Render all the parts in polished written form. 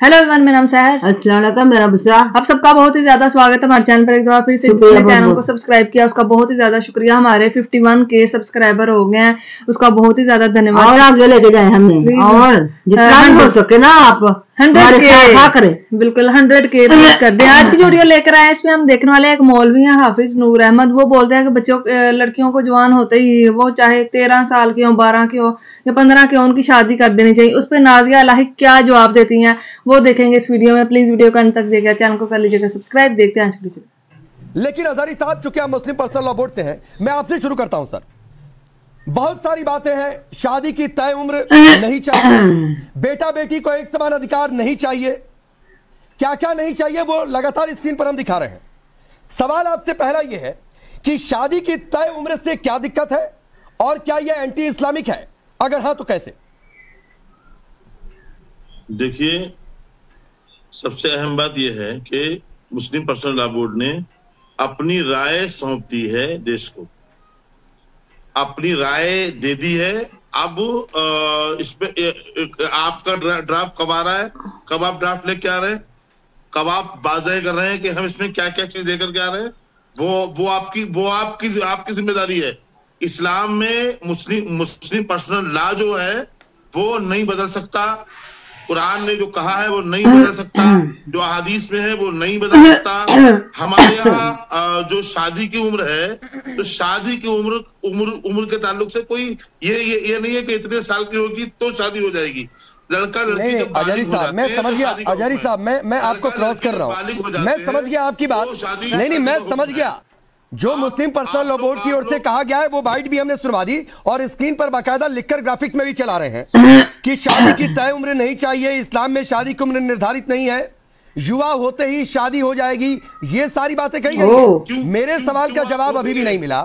Hello everyone, मेरा नाम सहर। अस्सलाम वालेकुम, मेरा बुशरा। आप सबका बहुत ही ज्यादा स्वागत है हमारे चैनल पर। एक बार फिर से जिसने चैनल को सब्सक्राइब किया उसका बहुत ही ज्यादा शुक्रिया। हमारे 51 के सब्सक्राइबर हो गए हैं, उसका बहुत ही ज्यादा धन्यवाद। और आगे लेके जाए हमें, और जितना हो सके ना आप 100 के, बिल्कुल 100 के कर दे। आज की जो वीडियो लेकर आए इसमें हम देखने वाले एक मौलवी हैं हाफिज नूर अहमद। वो बोलते हैं कि बच्चों लड़कियों को जवान होते ही वो चाहे 13 साल की हो, 12 की हो या 15 की हो, उनकी शादी कर देनी चाहिए। उस पर नाजिया लाहिक क्या जवाब देती हैं वो देखेंगे इस वीडियो में। प्लीज वीडियो को अंत तक देखिए, चैनल को कर लीजिएगा सब्सक्राइब। देखते हैं आज की वीडियो। लेकिन हजारी साहब, चूंकि आप मुस्लिम पर्सनल लॉ बोर्ड से हैं, मैं आपसे शुरू करता हूं सर। बहुत सारी बातें हैं, शादी की तय उम्र नहीं चाहिए, बेटा बेटी को एक समान अधिकार नहीं चाहिए, क्या क्या नहीं चाहिए वो लगातार स्क्रीन पर हम दिखा रहे हैं। सवाल आपसे पहला यह है कि शादी की तय उम्र से क्या दिक्कत है और क्या यह एंटी इस्लामिक है? अगर हाँ तो कैसे? देखिए, सबसे अहम बात यह है कि मुस्लिम पर्सनल लॉ बोर्ड ने अपनी राय सौंप दी है देश को, अपनी राय दे दी है। अब इसमें आपका ड्राफ्ट कब आ रहा है, कब आप ड्राफ्ट लेके आ रहे हैं, कब आप बाज़ाहिर कर रहे हैं कि हम इसमें क्या क्या चीज लेकर के आ रहे हैं, वो आपकी जिम्मेदारी है। इस्लाम में मुस्लिम पर्सनल लॉ जो है वो नहीं बदल सकता। कुरान ने जो कहा है वो नहीं बदल सकता, जो अहादीस में है वो नहीं बदल सकता। हमारे यहाँ जो शादी की उम्र है, तो शादी की उम्र के ताल्लुक से कोई ये नहीं है कि इतने साल की होगी तो शादी हो जाएगी। लड़का लड़की जब अजारी साहब, मैं समझ गया। अजारी साहब, मैं आपको क्रॉस कर रहा हूँ, मैं समझ गया आपकी बात। नहीं, मैं समझ गया। जो मुस्लिम पर्सनल लॉ बोर्ड की ओर से कहा गया है वो बाइट भी हमने सुनवा दी और स्क्रीन पर बाकायदा लिखकर ग्राफिक्स में भी चला रहे हैं कि शादी की तय उम्र नहीं चाहिए, इस्लाम में शादी की उम्र निर्धारित नहीं है, युवा होते ही शादी हो जाएगी। ये सारी बातें कही गई। मेरे सवाल का जवाब अभी भी नहीं मिला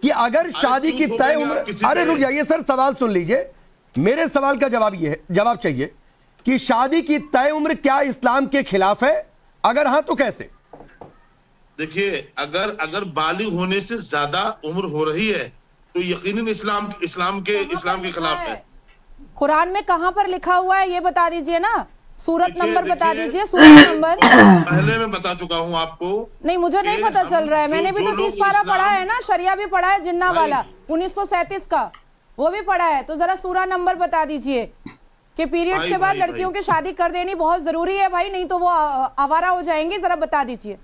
कि अगर शादी की तय उम्र, अरे रुक जाइए सर, सवाल सुन लीजिए। मेरे सवाल का जवाब चाहिए कि शादी की तय उम्र क्या इस्लाम के खिलाफ है? अगर हाँ तो कैसे? देखिए, अगर बालिग होने से ज्यादा उम्र हो रही है तो यकीनन इस्लाम के खिलाफ है। कुरान में कहां पर लिखा हुआ है ये बता दीजिए ना, सूरत नंबर बता दीजिए, सूरत नंबर। पहले मैं बता चुका हूं आपको। नहीं, मुझे नहीं पता चल रहा है। मैंने भी तो 30 पारा पढ़ा है ना, शरिया भी पढ़ा है, जिन्ना वाला 1937 का वो भी पढ़ा है। तो जरा सूरा नंबर बता दीजिए कि पीरियड्स के बाद लड़कियों की शादी कर देनी बहुत जरूरी है भाई, नहीं तो वो आवारा हो जाएंगी। जरा बता दीजिए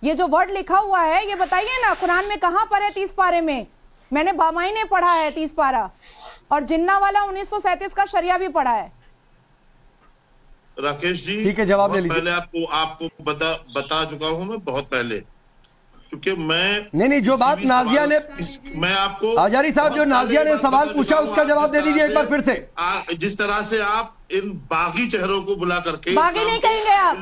ये जो वर्ड लिखा हुआ है ये बताइए ना, कुरान में कहां पर है? 30 पारे में मैंने बामाई ने पढ़ा है 30 पारा, और जिन्ना वाला 1937 का शरिया भी पढ़ा है। राकेश जी, ठीक है, जवाब ले लीजिए। पहले आपको बता चुका हूं मैं बहुत पहले, क्योंकि मैं नहीं, जो बात नाजिया ने, मैं आपको आजारी साहब जो नाजिया ने सवाल पूछा उसका जवाब दे दीजिए एक बार फिर से। जिस तरह से आप इन बागी चेहरों को बुला करके, बागी नहीं कहेंगे आप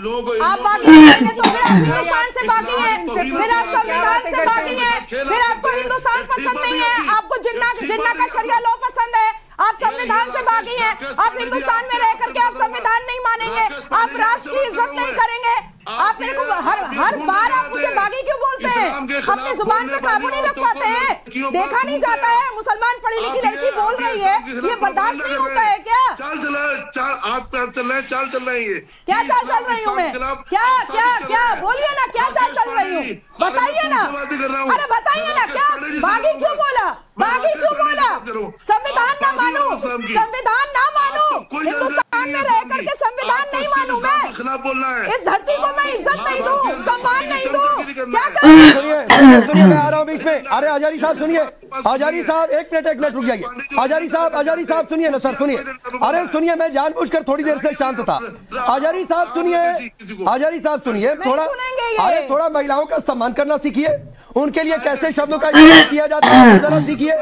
बागी कहेंगे तो फिर आप हिंदुस्तान से बागी हैं, फिर आप संविधान से बागी हैं, फिर आपको हिंदुस्तान पसंद नहीं है, आपको जिन्ना का शरिया लॉ पसंद है, आप संविधान से बागी हैं। आप हिंदुस्तान में रह करके आप संविधान नहीं मानेंगे, आप राष्ट्र की इज्जत नहीं करेंगे। आप मेरे को हर बार आप मुझे बागी क्यों बोलते हैं? अपनी जुबान पे काबू नहीं रख पाते हैं? देखा नहीं जाता है मुसलमान पढ़ी लिखी लड़की बोल रही है, ये बर्दाश्त नहीं होता है क्या? चाल चल रहे हैं, चाल चल रही है। क्या चाल चल रही हूँ मैं? क्या बोलिए ना, क्या चाल चल रही हूँ बताइए ना। अरे बताइए ना, क्या बागी क्यों बोला? बागी क्यों बोला? संविधान ना मानो, संविधान ना मानो, हिंदुस्तान में रह करके संविधान नहीं मानू मैं, खिलाफ बोलना है। इस धरती को मैं इज्जत नहीं दूं, सम्मान नहीं दूं, क्या सुनिए, मैं आ रहा हूं बीच में। अरे आजारी साहब सुनिए, आजारी साहब एक मिनट रुक जाइए। आजारी साहब सुनिए ना सर, सुनिए। अरे सुनिए, मैं जानबूझकर थोड़ी देर से शांत था। आजारी साहब सुनिए, थोड़ा महिलाओं का सम्मान करना सीखिए, उनके लिए कैसे शब्दों का इस्तेमाल किया जाता है जरा सीखिए।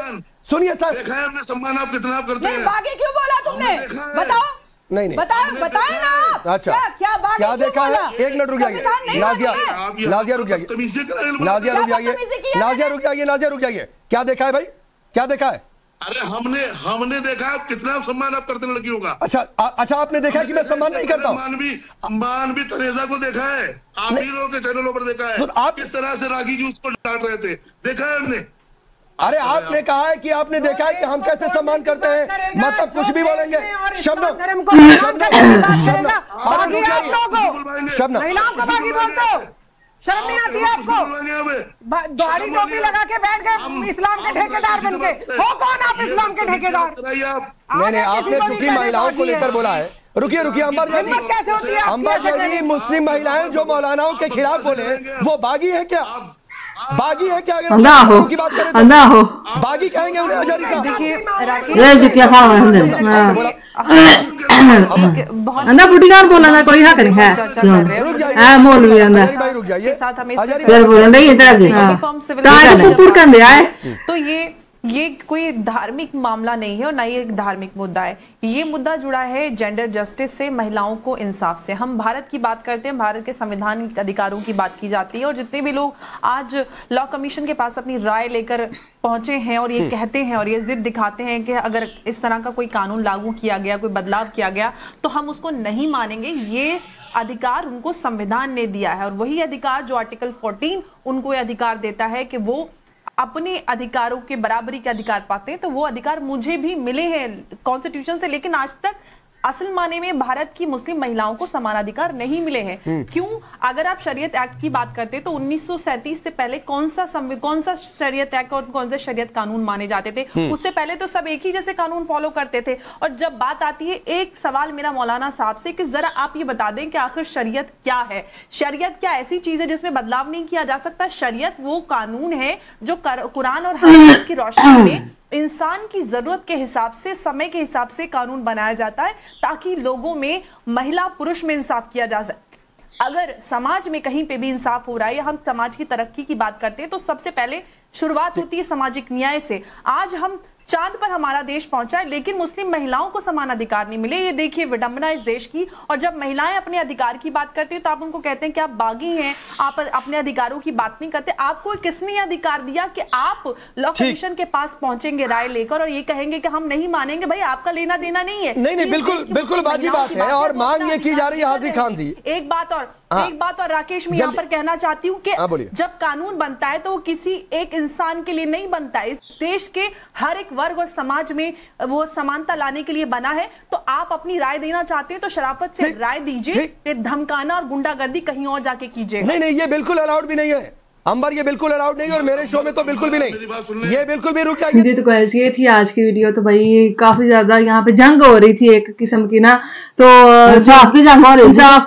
सुनिए सर, देखा है हमने सम्मान आप कितना करते हैं। बागी क्यों बोला तुमने? बताओ, नहीं बताए ना आप। अच्छा, क्या देखा है? एक मिनट रुक जाइए नाजिया रुक जाइए। क्या देखा है भाई, क्या देखा है? अरे हमने देखा आप कितना सम्मान आप करते लड़कियों का। अच्छा आपने देखा कि मैं सम्मान नहीं करता हूँ? मान भी तनेजा को देखा है, आप ही लोगों के चैनलों पर देखा है, आप किस तरह से रागी जी उसको डांट रहे थे, देखा है हमने। अरे आपने कहा है कि आपने देखा है कि हम कैसे सम्मान करते हैं, मतलब कुछ भी बोलेंगे। शबनम, महिलाओं को बागी बोलते हो, शर्म नहीं आती है आपको? दाढ़ी टोपी लगा के बैठ गए इस्लाम के ठेकेदार बन के, हो कौन आप इस्लाम के ठेकेदार? नहीं, आपने चूंकि महिलाओं को लेकर बोला है। रुकिए अंबर जानी, मुस्लिम महिलाएं जो मौलानाओं के खिलाफ बोले वो बागी है क्या? बागी है क्या? अगर की बात करें तो बागी कहेंगे उन्हें? हजारी साहब देखिए बुढ़ीगार बोला ना कोई हक नहीं है। मौलवी रुक जाइए, तो ये कोई धार्मिक मामला नहीं है और ना ही एक धार्मिक मुद्दा है। ये मुद्दा जुड़ा है जेंडर जस्टिस से, महिलाओं को इंसाफ से। हम भारत की बात करते हैं, भारत के संवैधानिक अधिकारों की बात की जाती है, और जितने भी लोग आज लॉ कमीशन के पास अपनी राय लेकर पहुंचे हैं और ये कहते हैं और ये जिद दिखाते हैं कि अगर इस तरह का कोई कानून लागू किया गया, कोई बदलाव किया गया तो हम उसको नहीं मानेंगे, ये अधिकार उनको संविधान ने दिया है। और वही अधिकार जो आर्टिकल 14 उनको ये अधिकार देता है कि वो अपने अधिकारों के बराबरी के अधिकार पाते हैं, तो वो अधिकार मुझे भी मिले हैं कॉन्स्टिट्यूशन से, लेकिन आज तक असल माने में भारत की मुस्लिम महिलाओं को समान अधिकार नहीं मिले हैं। क्यों? अगर आप शरीयत एक्ट की बात करते तो 1937 से पहले कौन सा शरीयत एक्ट और कौन से शरीयत कानून माने जाते थे? उससे पहले तो सब एक ही जैसे कानून फॉलो करते थे। और जब बात आती है, एक सवाल मेरा मौलाना साहब से कि जरा आप ये बता दें कि आखिर शरीयत क्या है? शरीयत क्या ऐसी चीज है जिसमें बदलाव नहीं किया जा सकता? शरीयत वो कानून है जो कुरान और हदीस की रोशनी में इंसान की जरूरत के हिसाब से, समय के हिसाब से कानून बनाया जाता है ताकि लोगों में, महिला पुरुष में इंसाफ किया जा सके। अगर समाज में कहीं पे भी इंसाफ हो रहा है या हम समाज की तरक्की की बात करते हैं तो सबसे पहले शुरुआत होती है सामाजिक न्याय से। आज हम चांद पर हमारा देश पहुंचा है, लेकिन मुस्लिम महिलाओं को समान अधिकार नहीं मिले। ये देखिए विडंबना इस देश की। और जब महिलाएं अपने अधिकार की बात करती है तो आप उनको कहते हैं कि आप बागी हैं, आप अपने अधिकारों की बात नहीं करते। आपको किसने अधिकार दिया कि आप लॉ कमीशन के पास पहुंचेंगे राय लेकर और ये कहेंगे कि हम नहीं मानेंगे? भाई आपका लेना देना नहीं है। नहीं, बिल्कुल वाजिब बात है और मांग ये की जा रही है। हाजी खान जी, एक बात और राकेश मैं यहाँ पर कहना चाहती हूँ कि जब कानून बनता है तो वो किसी एक इंसान के लिए नहीं बनता है, इस देश के हर एक वर्ग और समाज में वो समानता लाने के लिए बना है। तो आप अपनी राय देना चाहते हैं तो शराफत से राय दीजिए, धमकाना और गुंडागर्दी कहीं और जाके कीजिए। नहीं, ये बिल्कुल अलाउड भी नहीं है अंबर, ये बिल्कुल अलाउड नहीं है और मेरे शो में तो बिल्कुल भी नहीं, ये बिल्कुल भी रुक जाएगी। तो ऐसी ये थी आज की वीडियो। तो भाई काफी ज्यादा यहाँ पे जंग हो रही थी एक किस्म की ना, तो इंसाफ की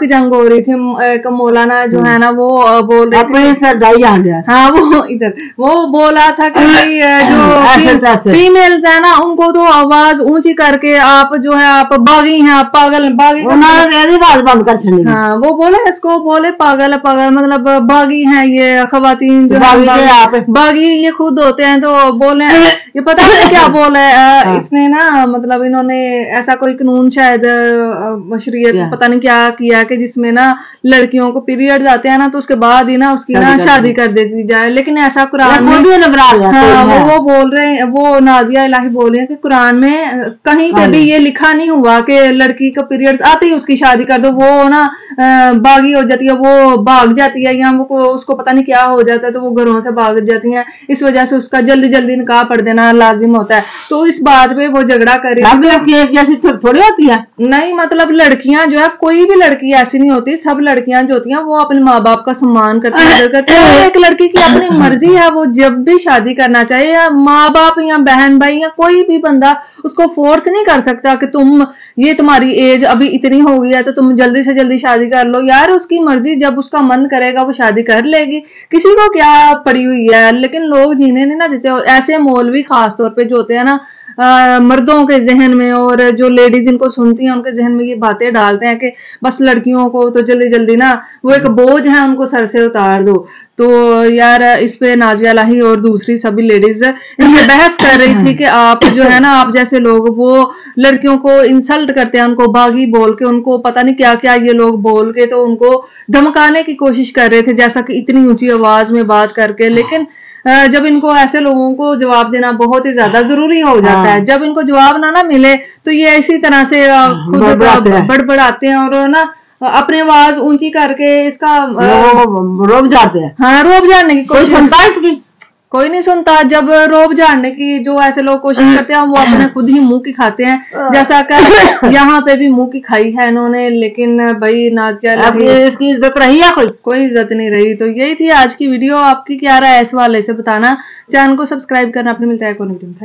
जंग हो रही थी। एक मौलाना जो है ना वो बोल रहे थे, हाँ वो इधर वो बोला था कि भाई जो फीमेल्स है ना उनको तो आवाज ऊंची करके आप जो है आप बागी हैं, आप पागल, बागी आवाज बंद कर सकते। हाँ वो बोले इसको, बोले पागल मतलब बागी हैं ये खवातीन जो बागी ये खुद होते हैं। तो बोले ये पता नहीं क्या बोले इसने ना, मतलब इन्होंने ऐसा कोई कानून शायद शरीयत पता नहीं क्या किया कि जिसमें ना लड़कियों को पीरियड आते हैं ना तो उसके बाद ही ना उसकी ना शादी कर देती जाए। लेकिन ऐसा कुरान में वो बोल रहे हैं, वो नाजिया इलाही बोल रहे हैं कि कुरान में कहीं पे भी ये लिखा नहीं हुआ कि लड़की का पीरियड आते ही उसकी शादी कर दो, वो ना बागी हो जाती है, वो भाग जाती है या वो उसको पता नहीं क्या हो जाता है तो वो घरों से भाग जाती हैं। इस वजह से उसका जल्दी निकाह पढ़ देना लाजिम होता है। तो इस बात पे वो झगड़ा करे थोड़ी होती है। नहीं मतलब लड़कियां जो है, कोई भी लड़की ऐसी नहीं होती, सब लड़कियां जो होती हैं वो अपने माँ बाप का सम्मान करती है। एक लड़की की अपनी मर्जी है, वो जब भी शादी करना चाहिए, या माँ बाप या बहन भाई या कोई भी बंदा उसको फोर्स नहीं कर सकता कि तुम ये तुम्हारी एज अभी इतनी हो गई है तो तुम जल्दी से जल्दी शादी कर लो। यार उसकी मर्जी, जब उसका मन करेगा वो शादी कर लेगी, किसी को क्या पड़ी हुई है। लेकिन लोग जीने नहीं ना देते। ऐसे मौलवी खास तौर पे जो होते हैं ना मर्दों के जहन में और जो लेडीज इनको सुनती हैं उनके जहन में ये बातें डालते हैं कि बस लड़कियों को तो जल्दी ना वो एक बोझ है, उनको सर से उतार दो। तो यार इस पे नाजिया इलाही और दूसरी सभी लेडीज इनसे बहस कर रही थी कि आप जो है ना, आप जैसे लोग वो लड़कियों को इंसल्ट करते हैं, उनको बागी बोल के, उनको पता नहीं क्या क्या ये लोग बोल के तो उनको धमकाने की कोशिश कर रहे थे, जैसा कि इतनी ऊंची आवाज में बात करके। लेकिन जब इनको ऐसे लोगों को जवाब देना बहुत ही ज्यादा जरूरी हो जाता है, जब इनको जवाब ना मिले तो ये इसी तरह से खुद बड़बड़ाते हैं और ना अपनी आवाज ऊंची करके इसका रोक जाते हैं। हाँ रोक जाने की कोशिश, कोई नहीं सुनता। जब रोब झाड़ने की जो ऐसे लोग कोशिश करते हैं वो अपने खुद ही मुंह की खाते हैं, जैसा कर यहाँ पे भी मुंह की खाई है इन्होंने। लेकिन भाई नाज़िया इसकी इज्जत रही है? कोई इज्जत नहीं रही। तो यही थी आज की वीडियो। आपकी क्या राय है इस वाले से बताना। चैनल को सब्सक्राइब करना। अपने मिलता है कोई वीडियो में।